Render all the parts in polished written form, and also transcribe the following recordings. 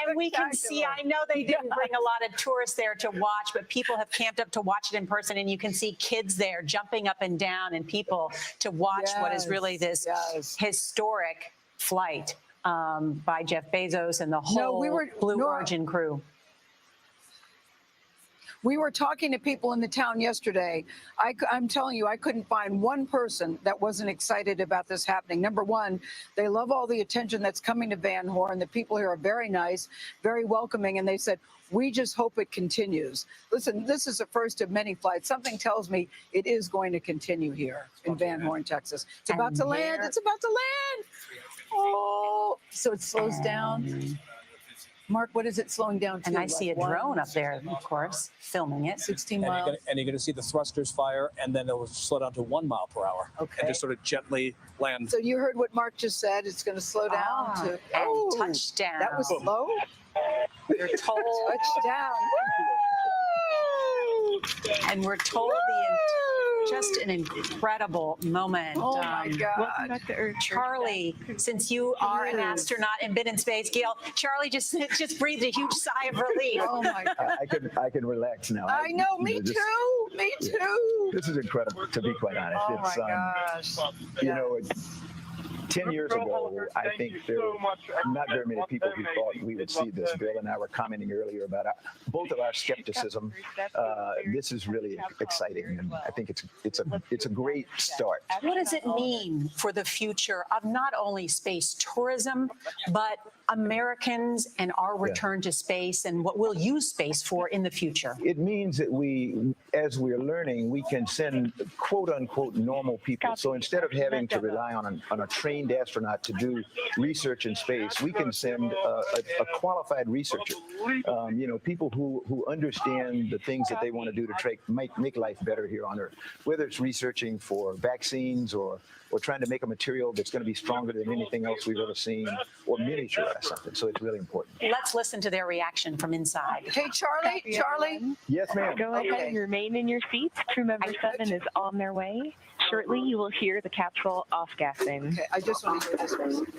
And we can see, I know they didn't bring a lot of tourists there to watch, but people have camped up to watch it in person, and you can see kids there jumping up and down and people to watch what is really this historic flight by Jeff Bezos and the whole Blue Origin crew. We were talking to people in the town yesterday. I'm telling you, I couldn't find one person that wasn't excited about this happening. Number one, they love all the attention that's coming to Van Horn. The people here are very nice, very welcoming, and they said, we just hope it continues. Listen, this is the first of many flights. Something tells me it is going to continue here in Van Horn, Texas. It's about to land. It's about to land. Oh, so it slows down. Mark, what is it slowing down to? And I see a drone up there, of course, filming it. 16 miles. And you're going to see the thrusters fire, and then it will slow down to 1 mile per hour. Okay. And just sort of gently land. So you heard what Mark just said. It's going to slow down to touchdown. That was slow. You're told touchdown. And we're told just an incredible moment. Oh my God. Charlie, since you are an astronaut and been in space, Gail, Charlie just breathed a huge sigh of relief. Oh my God. I can relax now. I know, me too. Me too. This is incredible, to be quite honest. Oh my gosh. You know, 10 years ago, I think there were not very many people who thought we would see this. Bill and I were commenting earlier about both of our skepticism. This is really exciting, and I think it's a great start. What does it mean for the future of not only space tourism, but Americans and our return to space and what we'll use space for in the future? It means that we, as we're learning, we can send quote unquote normal people. So instead of having to rely on a trained astronaut to do research in space, we can send a qualified researcher, you know, people who understand the things that they want to do to make life better here on Earth, whether it's researching for vaccines or trying to make a material that's going to be stronger than anything else we've ever seen, or miniaturize something. So it's really important. Let's listen to their reaction from inside. Hey, Charlie. Charlie. Yes, ma'am. Go ahead and remain in your seats. Crew member 7 is on their way. Shortly, you will hear the capsule off-gassing. Okay, I just want to hear this for a second.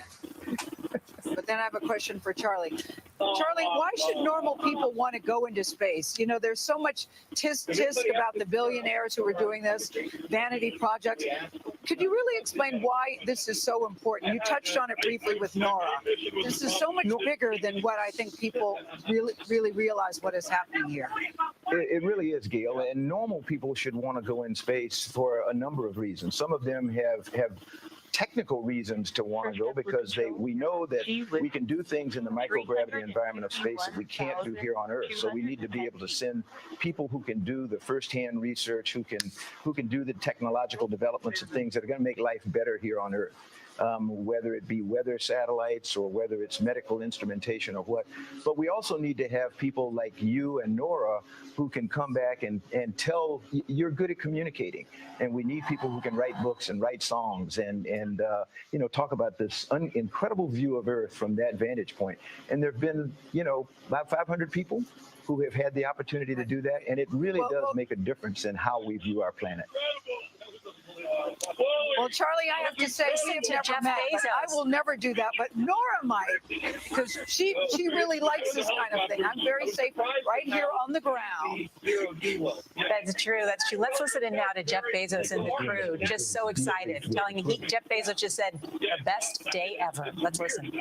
But then I have a question for Charlie. Charlie, why should normal people want to go into space? You know, there's so much tisk about the billionaires who are doing this, vanity projects. Could you really explain why this is so important? You touched on it briefly with Nora. This is so much bigger than what I think people really realize what is happening here. It really is, Gail. And normal people should want to go in space for a number of reasons. Some of them have technical reasons to want to go because we know that we can do things in the microgravity environment of space that we can't do here on Earth. So we need to be able to send people who can do the firsthand research, who can do the technological developments of things that are going to make life better here on Earth. Whether it be weather satellites or whether it's medical instrumentation or what. But we also need to have people like you and Nora who can come back and tell you're good at communicating. And we need people who can write books and write songs and you know, talk about this incredible view of Earth from that vantage point. And there have been, you know, about 500 people who have had the opportunity to do that. And it really does make a difference in how we view our planet. Well, Charlie, I have to say, I will never do that, but Nora might, because she really likes this kind of thing. I'm very safe right here on the ground. That's true. That's true. Let's listen in now to Jeff Bezos and the crew. Just so excited, telling Jeff Bezos just said the best day ever. Let's listen.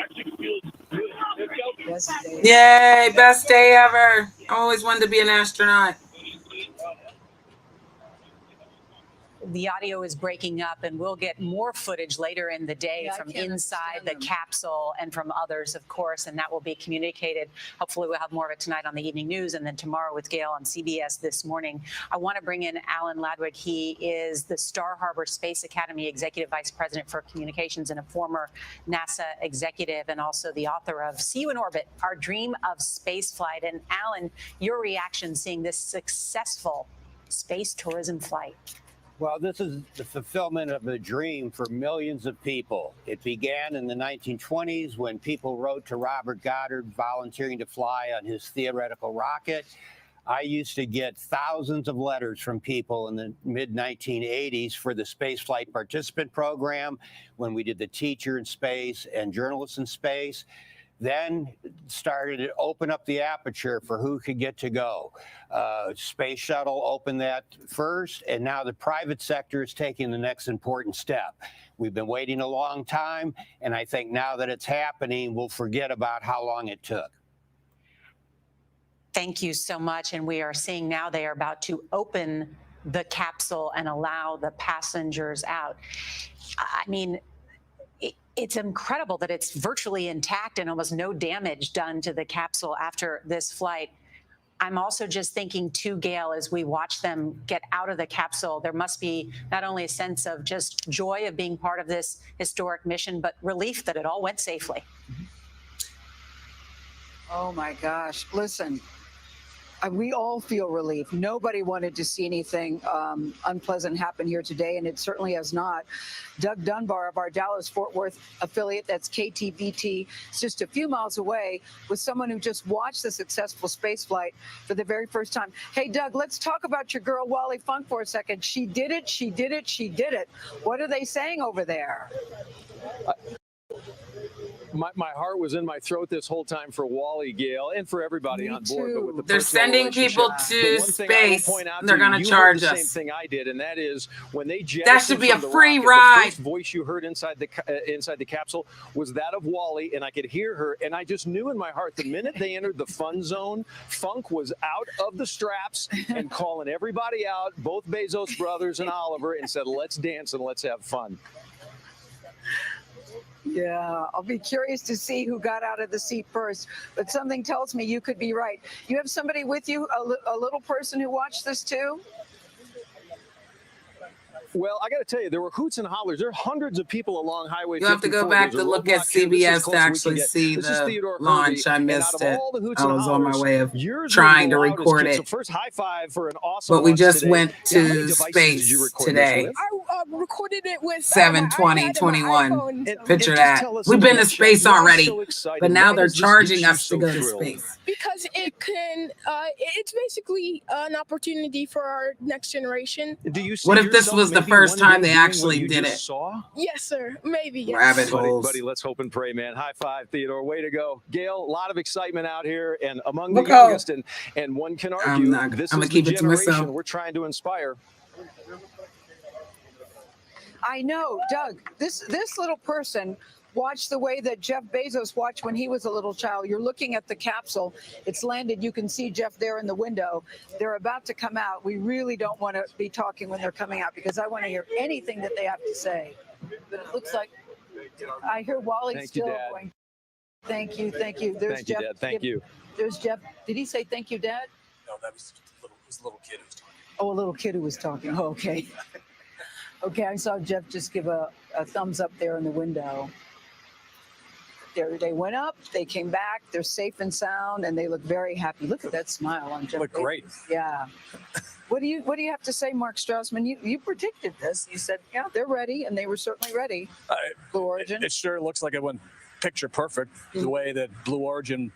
Yay! Best day ever. I always wanted to be an astronaut. The audio is breaking up, and we'll get more footage later in the day from inside the capsule and from others, of course, and that will be communicated. Hopefully we'll have more of it tonight on the evening news and then tomorrow with Gail on CBS This Morning. I want to bring in Alan Ladwig. He is the Star Harbor Space Academy Executive Vice President for Communications and a former NASA executive, and also the author of See You in Orbit, Our Dream of Spaceflight. And Alan, your reaction seeing this successful space tourism flight? Well, this is the fulfillment of a dream for millions of people. It began in the 1920s when people wrote to Robert Goddard volunteering to fly on his theoretical rocket. I used to get thousands of letters from people in the mid-1980s for the Spaceflight Participant Program when we did the Teacher in Space and Journalists in Space. then started to open up the aperture for who could get to go. Space Shuttle opened that first, and now the private sector is taking the next important step. We've been waiting a long time, and I think now that it's happening, we'll forget about how long it took. Thank you so much. And we are seeing now they are about to open the capsule and allow the passengers out. I mean, it's incredible that it's virtually intact and almost no damage done to the capsule after this flight. I'm also just thinking too, Gail, as we watch them get out of the capsule, there must be not only a sense of just joy of being part of this historic mission, but relief that it all went safely. Oh my gosh. Listen, we all feel relief. Nobody wanted to see anything unpleasant happen here today, and it certainly has not. Doug Dunbar of our Dallas-Fort Worth affiliate, that's KTVT, is just a few miles away with someone who just watched the successful space flight for the very first time. Hey, Doug, let's talk about your girl, Wally Funk, for a second. She did it, she did it, she did it. What are they saying over there? My heart was in my throat this whole time for Wally, Gail, and for everybody on board. But with the They're personal sending people relationship, to the one thing I will space. point out They're to you, going to you heard charge the us. same thing I did, and that is when they That should be a jettisoned the free rocket, ride. The first voice you heard inside the capsule was that of Wally, and I could hear her, and I just knew in my heart the minute they entered the fun zone, Funk was out of the straps and calling everybody out, both Bezos brothers and Oliver, and said, "Let's dance and let's have fun." Yeah, I'll be curious to see who got out of the seat first, but something tells me you could be right. You have somebody with you, a little person who watched this too? Well, I got to tell you, there were hoots and hollers. There are hundreds of people along Highway 54. You have to go back to look at CBS to actually see the launch. I missed it. I was on my way of trying to record it. So first, high five for an awesome But we launch just today. went Yeah, how many to devices space did you record today. this with? I recorded it with 7/20/21. And Picture just that. tell us We've about been to that space show. Why already, so exciting? but now Why they're does this charging get you us to so go to thrilled? space. because it can. It's basically an opportunity for our next generation. Do you see What if this yourself was the maybe first one day time they doing what actually you did just it? Saw? Yes, sir. Maybe. Yes. Rabbit Buddy, holes. let's hope and pray, man. High five, Theodore. Way to go. Gail, a lot of excitement out here and among the Look how- youngest. And one can argue this I'm is gonna keep the it to myself. generation we're trying to inspire. I know, Doug, this little person watched the way that Jeff Bezos watched when he was a little child. You're looking at the capsule. It's landed. You can see Jeff there in the window. They're about to come out. We really don't want to be talking when they're coming out because I want to hear anything that they have to say. But it looks like I hear Wally Thank you, still Dad. going. Thank you. Thank you. There's Thank you, Jeff. Dad. Thank you. There's Jeff. Did he say thank you, Dad? No, that was a little kid who was talking. Oh, a little kid who was talking. Oh, okay. Okay, I saw Jeff just give a thumbs up there in the window. There, they went up, they came back, they're safe and sound, and they look very happy. Look at that smile on Jeff. Look great. Yeah. What do you have to say, Mark Strassman? You predicted this. You said, yeah, they're ready, and they were certainly ready. Blue Origin. It sure looks like it went picture perfect. The way that Blue Origin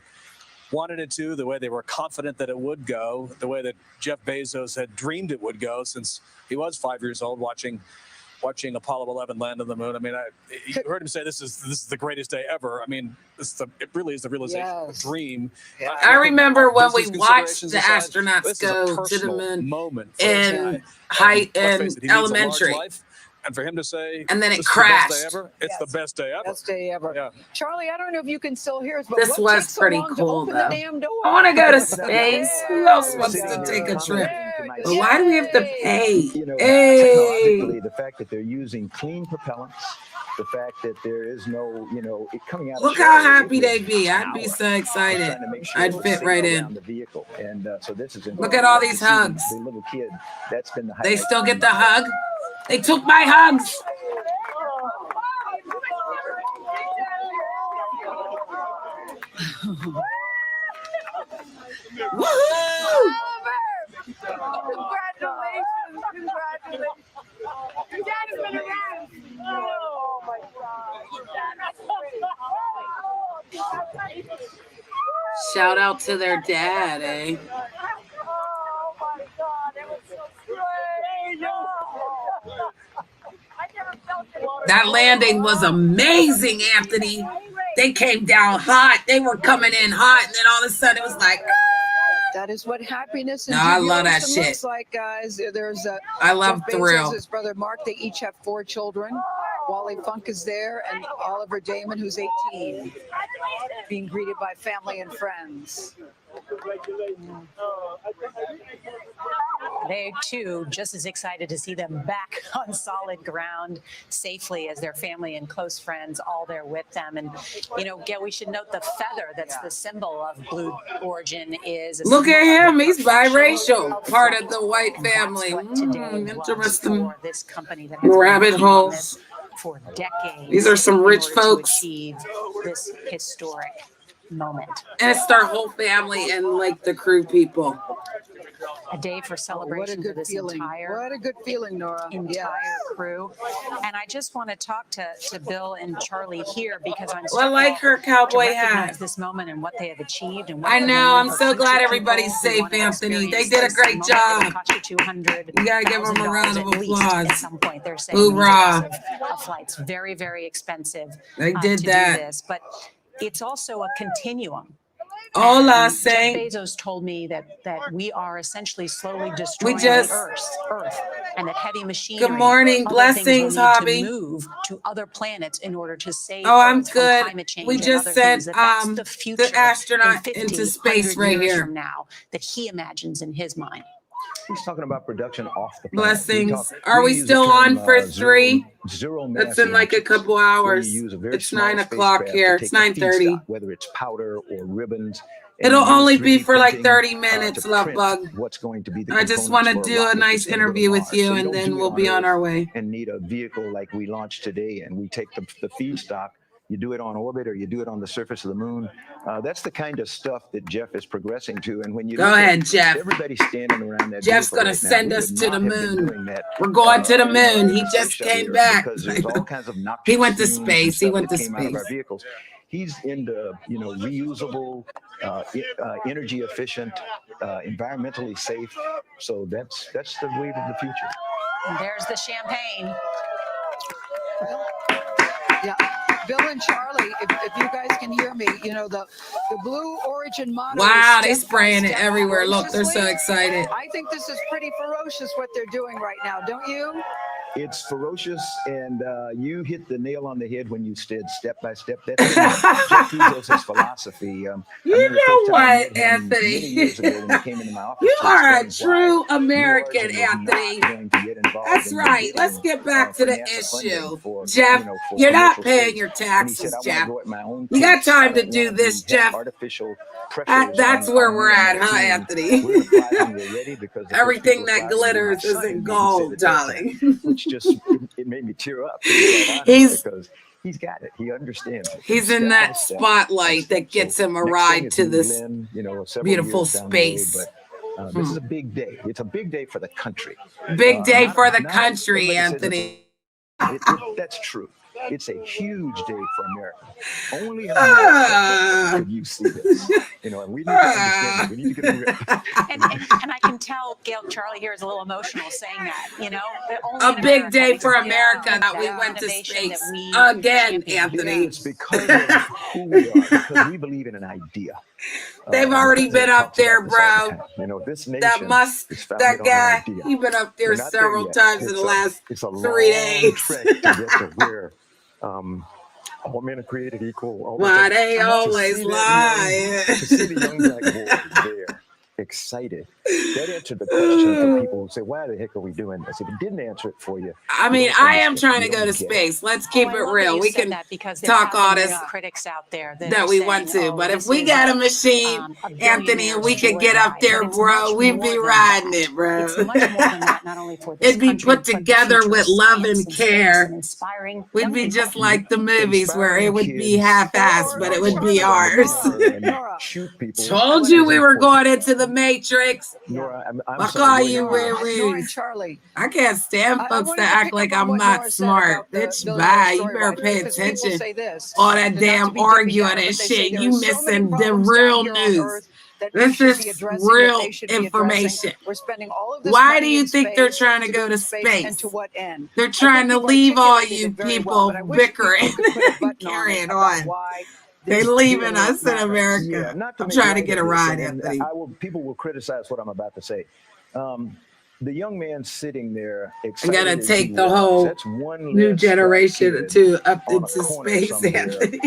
wanted it to, the way they were confident that it would go, the way that Jeff Bezos had dreamed it would go since he was 5 years old watching Apollo 11 land on the moon. I mean, you heard him say this is the greatest day ever. I mean, it really is the realization of a dream. Yeah. I remember when we Business watched the considerations aside, astronauts this is a go to the personal moon moment for this in guy. high Let's in face it, he leads a large elementary. life. And for him to say, And then it "This is the best day crashed." ever," it's the best day ever. Best day ever. Yeah. Charlie, I don't know if you can still hear us, but This what was takes so pretty long to cool, open though. the damn door? I want to go to space. Who else wants Sitting to here take a commenting trip? to But myself, why do we have to pay? you know, Hey. technologically, the fact that they're using clean propellants, the fact that there is no, it coming out. Look of how Shepard, happy it they'd was be. an I'd be hour. so excited. Trying to make sure I'd it was fit safe right around in. the vehicle, and so this is Look at all incredible. these To see hugs. The little kid, that's been the They highlight. still get the hug. They took my hugs. Woohoo! Congratulations. Your dad has been around. Oh my God. Shout out to their dad, eh? Oh my God. It was so great. I never felt it. That landing was amazing, Anthony. they came down hot. They were coming in hot, and then all of a sudden it was like. That is what happiness and I love that jubilation shit. looks like, guys. There's I love Jeff thrill. Bezos, his brother Mark. They each have 4 children. Wally Funk is there, and Oliver Daemen, who's 18, being greeted by family and friends. They too just as excited to see them back on solid ground safely as their family and close friends all there with them. And Gail, we should note the feather that's the symbol of Blue Origin is. Look at him, he's biracial, part of the white family. Interesting. This company that Rabbit holes. For decades. These are some rich folks. To achieve this historic moment. And it's their whole family and like the crew people. A day for celebration for this entire. What a good feeling, Nora. Entire crew. And I just want to talk to Bill and Charlie here because I'm. Well, I like her cowboy hat. This moment and what they have achieved. And I know. I'm so glad everybody's safe, Anthony. They did a great job. You gotta give them a round of applause. At some point, they're saying hoorah! Flights very, very expensive. They did to that. Do this, but it's also a continuum. Hola, Jeff Saint. Bezos told me that we are essentially slowly destroying the Earth, and that heavy machinery. Good morning, blessings, hobby. To move to other planets in order to save. Oh, I'm Earth from good. Climate change We and just other sent things. That's the future the astronaut in 50, into space 100 right years here. from now that he imagines in his mind. He's talking about production off the planet. Blessings. Are we still on for 3? That's in like a couple hours. It's 9 o'clock here. It's 9:30. Whether it's powder or ribbons. It'll only be for like 30 minutes, love bug. What's going to be the I just want to do a nice interview with you, and then we'll be on our way. And need a vehicle like we launched today, and we take the feedstock. You do it on orbit, or you do it on the surface of the moon. That's the kind of stuff that Jeff is progressing to. And when you go ahead, Jeff. Everybody's standing around that. Jeff's gonna send us to the moon. We're going to the moon. He just came back. All kinds of he went to space. He went to space. He's into reusable, energy efficient, environmentally safe. So that's the wave of the future. And there's the champagne. Yeah. Bill and Charlie, if you guys can hear me, the Blue Origin motto. Wow, they spraying it everywhere. Look, they're so excited. I think this is pretty ferocious what they're doing right now, don't you? It's ferocious, and you hit the nail on the head when you said step by step. That's Jeff Bezos' philosophy. You know what, Anthony? You are a true American, Anthony. That's right. Let's get back to the issue. Jeff, you're not paying your taxes, Jeff. You got time to do this, Jeff. That's where we're at, huh, Anthony? Everything that glitters isn't gold, darling. Which just it made me tear up. Because he's got it. He understands it. He's in that spotlight that gets him a ride to this beautiful space. But this is a big day. It's a big day for the country. Big day for the country, Anthony. That's true. It's a huge day for America. Only in America can you see this. And we need to understand. We need to get and I can tell Gail, Charlie here is a little emotional saying that. A big day for America that we went to space again, Anthony. It's because of who we are. Because we believe in an idea. They've already been up there, bro. This nation. That guy, he's been up there several times in the last 3 days. To get to where all men are created equal. Why they always lie. To see the young black boy there, excited. That answered the question for people who say, why the heck are we doing this? If it didn't answer it for you. I mean, I am trying to go to space. Let's keep it real. We can talk all this critics out there that we want to. But if we got a machine, Anthony, and we could get up there, bro, we'd be riding it, bro. It'd be put together with love and care. We'd be just like the movies where it would be half-assed, but it would be ours. Told you we were going into the Matrix. Nora, I'll call you Nora, Charlie. I can't stand folks that act like I'm not smart. Bitch, bye. You better pay attention. All that damn arguing and shit. You missing the real news. This is real information. Why do you think they're trying to go to space? And to what end? They're trying to leave all you people bickering and carrying on. They leaving us in America. Yeah, not to I'm make trying to light get a of this, ride, and Anthony. people will criticize what I'm about to say. The young man sitting there I'm excited gonna as take he the was. whole That's one new less black generation kid to up on a into corner space, somewhere, Anthony.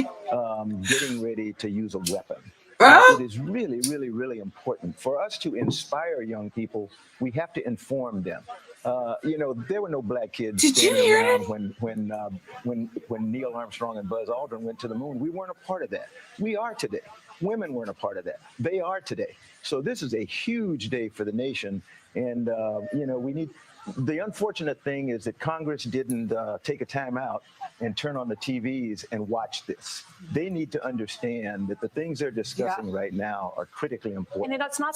getting ready to use a weapon. Oh, It is really, really, really important for us to inspire young people. We have to inform them. There were no black kids did you standing hear around that? when Neil Armstrong and Buzz Aldrin went to the moon. We weren't a part of that. We are today. Women weren't a part of that. They are today. So this is a huge day for the nation, and we need. The unfortunate thing is that Congress didn't take a time out and turn on the TVs and watch this. They need to understand that the things they're discussing right now are critically important. And it's not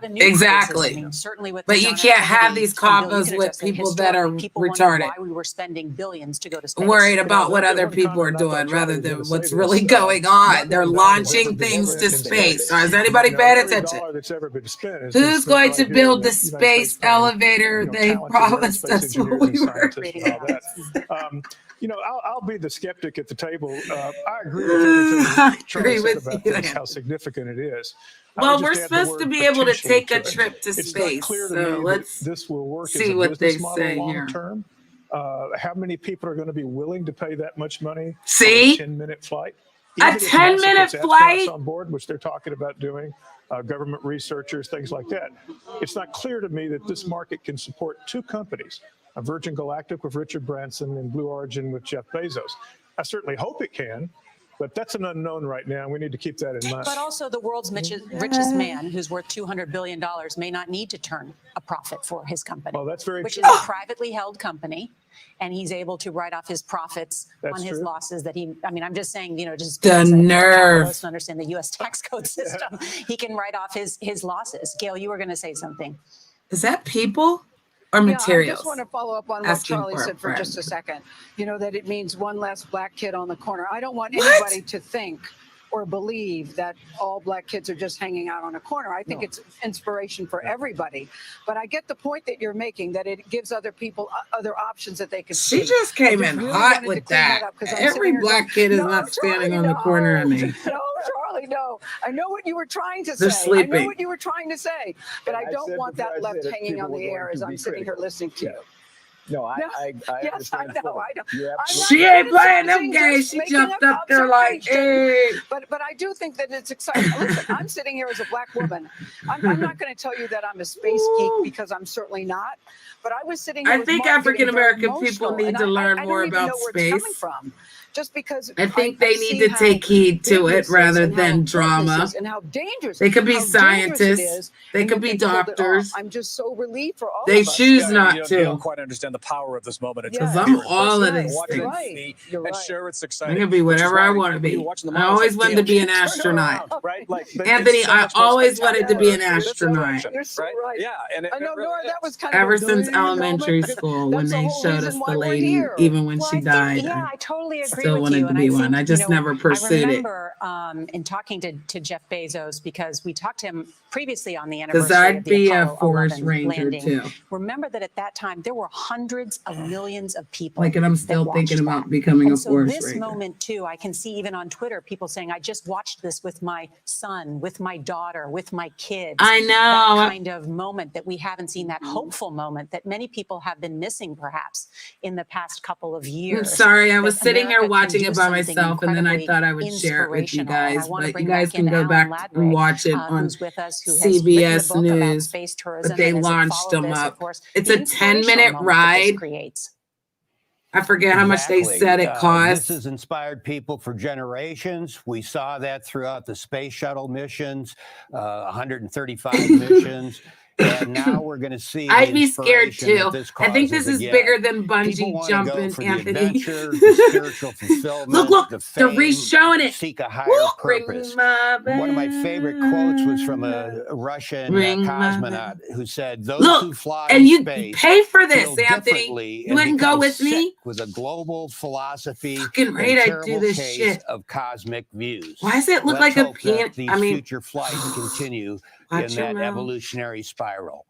a new Exactly. criticism. I mean, certainly with But the you John F. can't have Kennedy these bill, you combos could with address that. people that are Historically, people wondered retarded. why we were spending billions to go to space. Worried about what other people are doing rather than what's really going on. They're launching things to space. So is anybody paying attention? That's ever been spent Who's going to build the space elevator they promised us when we were? I'll be the skeptic at the table. I agree with everything Charlie said about this, how significant it is. Well, we're supposed to be able to take a trip to space, so let's this will work see as a what they business model say long here. term. How many people are going to be willing to pay that much money See? for a 10-minute flight? A Even if 10-minute NASA puts flight? astronauts on board, which they're talking about doing, government researchers, things like that. It's not clear to me that this market can support two companies, a Virgin Galactic with Richard Branson and Blue Origin with Jeff Bezos. I certainly hope it can, but that's an unknown right now. We need to keep that in mind. But also the world's richest man, who's worth $200 billion, may not need to turn a profit for his company, that's very which true. is a privately held company. And he's able to write off his profits on his true. losses I'm just saying, just The nerve. to understand the U.S. tax code system. He can write off his losses. Gail, you were going to say something. Is that people or Yeah, materials? I just want to follow up on what Asking Charlie for a said for friend. just a second. That it means one less black kid on the corner. I don't want What? anybody to think or believe that all black kids are just hanging out on a corner. I think it's inspiration for everybody. But I get the point that you're making, that it gives other people other options that they can She see. just came I in really hot wanted to with clean that. up 'cause I'm Every sitting here black going, kid is "No, not standing Charlie, on the corner of me. No, Charlie, no. I know what you were trying to They're say. I sleeping. know what you were trying to say. But I don't said want before that I left said it, hanging on people the were air going as to I'm be sitting here critical. listening to you. No, I Yes, I understand know. fully. I know. You're I'm absolutely She not ain't playing them criticizing, games. just She making jumped an up there like, observation. hey. But I do think that it's exciting. Listen, I'm sitting here as a black woman. I'm not going to tell you that I'm a space geek, because I'm certainly not. But I was sitting here I with think Mark getting very African-American people emotional, need and to learn I more don't even about know where it's coming space. from. Just because I think they I need see to take heed to big it this is rather and how than important this drama. is and how dangerous. They could be how dangerous it scientists. is, They and could that be they pulled it off. doctors. I'm just so relieved for all They of us. choose You not don't to. quite understand the power of this moment. It's Yes. Because I'm all of Right. these watch it things. Right. You're and right. share it's I exciting. can be which is whatever why I when want to you be. were watching the I model, always it's wanted like, to be an turn it astronaut. around, right? Like, it's Anthony, so I much more always wanted to be an spectacular. This astronaut. direction, You're so right. Yeah, and I know, it really Nora, is. that was kind of Ever a since brilliant elementary moment, school, but when that's the they whole showed reason us why the we're lady, here. even when Well, she I think, died, yeah, I I totally agree still with wanted you. to And be I one. think, I just never pursued I it. remember in talking to Jeff Bezos, because we talked to him previously on the Because anniversary of I'd the be a Apollo forest 11 ranger landing. too. Remember that at that time, there were hundreds of millions of people. Like, and I'm that still thinking watched about that. becoming And a so forest this ranger. moment too, I can see even on Twitter, people saying, I just watched this with my son, with my daughter, with my kids. I know. That kind of moment that we haven't seen, that hopeful moment that many people have been missing perhaps in the past couple of years. I'm sorry, I was that sitting here America can watching do it by something myself, and then I incredibly thought I would share it with you inspirational. And I guys. want to But bring you guys back in can go Alan back Ladbrake, and watch it on who's with us, who has written a CBS book about News. space tourism. But they and as it launched followed them this, up. of course, It's the a inspirational 10-minute moment that this ride. creates. I forget how much they said it costs. This has inspired people for generations. We saw that throughout the space shuttle missions, 135 missions. And now we're going to see. I'd be scared too. I think this is bigger than bungee jumping, Anthony. The spiritual fulfillment. Look, the they're fame, re-showing it. Seek a higher Ring purpose. my One of my favorite quotes was from a Russian cosmonaut who said, "Those who fly and in you space pay for this, feel Anthony. differently You and wouldn't go become with sick me? with a global philosophy Fucking right, and I'd terrible do this case shit. of cosmic views." Why does it look Let's like a hope that peanut? these I mean, future flights continue in watch your that mouth. evolutionary spiral.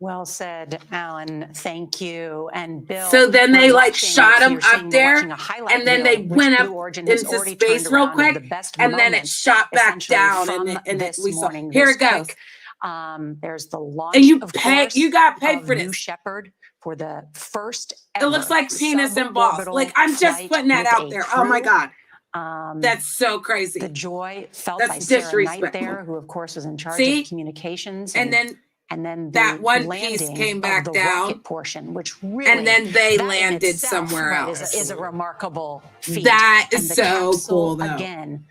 Well said, Alan. Thank you. And Bill. So then they like shot him up there, and then they went up into space real quick, and then it shot back down, and we saw. Here it goes. There's the launch. And you got paid for this. Shepard for the first. It looks like penis and balls. Like I'm just putting that out there. Oh my God. That's so crazy. The joy felt by Sarah Knight there, who of course was in charge of communications. And then that one piece came back down portion, which really, and then they landed somewhere else. Is a remarkable feat. That is so cool, though. Again,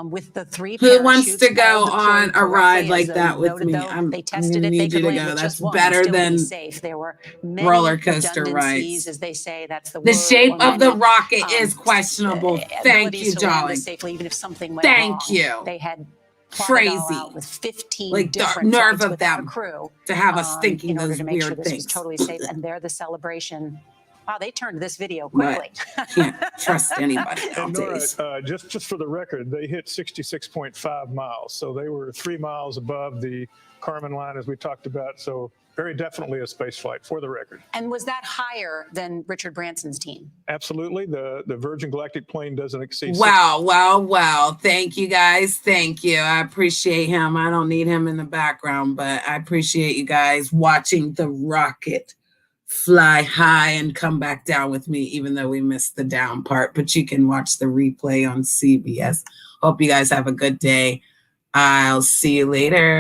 with the 3 Who wants to go on a ride like that with me? They tested it. They could land with just one. That's better than safe. There were many roller coaster rides, as they say. That's the shape of the rocket is questionable. Thank you, Jolly. Safely, even if something went wrong. Thank you. They had crazy with 15 like different nerve of them crew to have us thinking those to make weird sure this things. Was totally safe, and they're the celebration. Wow, they turned this video quickly. Can't trust anybody And nowadays. Nora, just for the record, they hit 66.5 miles, so they were 3 miles above the Kármán line, as we talked about. So very definitely a space flight, for the record. And was that higher than Richard Branson's team? Absolutely. The Virgin Galactic plane doesn't exceed. Wow. Thank you, guys. Thank you. I appreciate him. I don't need him in the background, but I appreciate you guys watching the rocket fly high and come back down with me, even though we missed the down part. But you can watch the replay on CBS. Hope you guys have a good day. I'll see you later.